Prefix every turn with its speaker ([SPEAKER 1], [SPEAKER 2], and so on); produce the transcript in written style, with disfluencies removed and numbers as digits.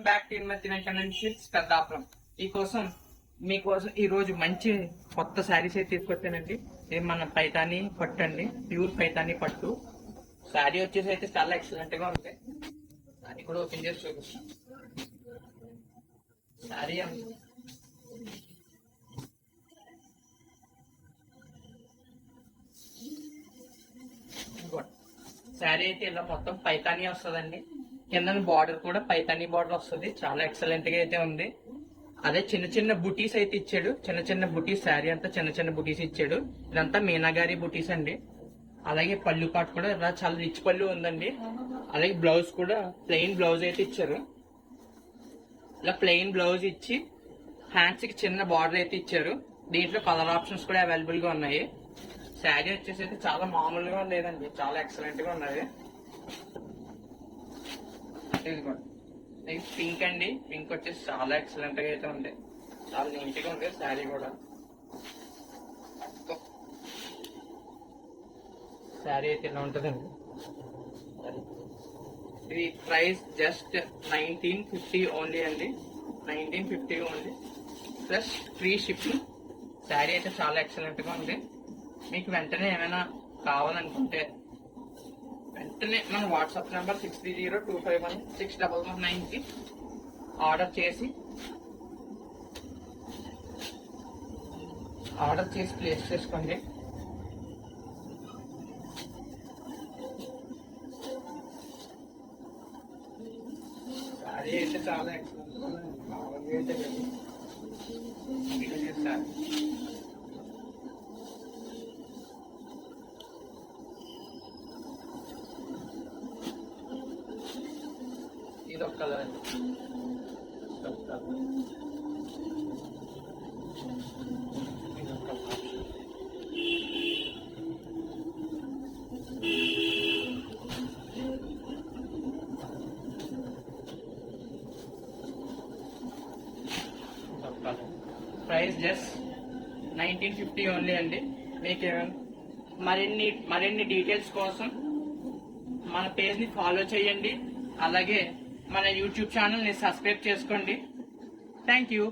[SPEAKER 1] Back to Peddapuram మీకోసం ఈ రోజు మంచి కొత్త శారీస్ అయితే తీసుకొచ్చానండి. ఇది మన పైతాని పట్టు అండి, ప్యూర్ పైతాని పట్టు శారీ వచ్చేసి అయితే చాలా ఎక్సలెంట్ గా ఉంటాయి. అది కూడా ఓపెన్ చేసి చూపిస్తాను. శారీ శారీ అయితే ఇలా మొత్తం పైతాని వస్తుందండి. కింద బార్డర్ కూడా పైతాని బార్డర్ వస్తుంది. చాలా ఎక్సలెంట్ గా అయితే ఉంది. అదే చిన్న చిన్న బుటీస్ అయితే ఇచ్చాడు. చిన్న చిన్న బుటీస్, శారీ అంతా చిన్న చిన్న బుటీస్ ఇచ్చాడు. ఇదంతా మీనాగారి బుటీస్ అండి. అలాగే పళ్ళు పాటు కూడా ఇలా చాలా రిచ్ పళ్ళు ఉందండి. అలాగే బ్లౌజ్ కూడా ప్లెయిన్ బ్లౌజ్ అయితే ఇచ్చారు. ఇలా ప్లెయిన్ బ్లౌజ్ ఇచ్చి హ్యాండ్స్ కి చిన్న బార్డర్ అయితే ఇచ్చారు. దీంట్లో కలర్ ఆప్షన్స్ కూడా అవైలబుల్ గా ఉన్నాయి. శారీ వచ్చేసి అయితే చాలా మామూలుగా లేదండి, చాలా ఎక్సలెంట్ గా ఉన్నది. పింక్ అండి, పింక్ వచ్చేసి చాలా ఎక్సలెంట్ గా అయితే ఉంది. చాలా నీట్ గా ఉంది శారీ కూడా. శారీ అయితే ఇలా ఉంటుందండి. ఇది ప్రైస్ జస్ట్ 1950 ఓన్లీ అండి. 1950 only plus free shipping. Sari అయితే చాలా ఎక్సలెంట్ గా ఉంది. మీకు వెంటనే ఏమైనా కావాలనుకుంటే వెంటనే మన వాట్సాప్ నెంబర్ 6302516119 కి ఆర్డర్ చేసి ప్లేస్ చేసుకోండి. అది అయితే చాలా ఎక్సలెంట్ చేస్తారు. ఇది ఒక కలర్ అండి. ప్రైస్ జస్ట్ 1950 ఓన్లీ అండి. మీకు మరిన్ని డీటెయిల్స్ కోసం మన పేజ్ ని ఫాలో చేయండి. అలాగే మన యూట్యూబ్ ఛానల్ ని సబ్స్క్రైబ్ చేసుకోండి. Thank you.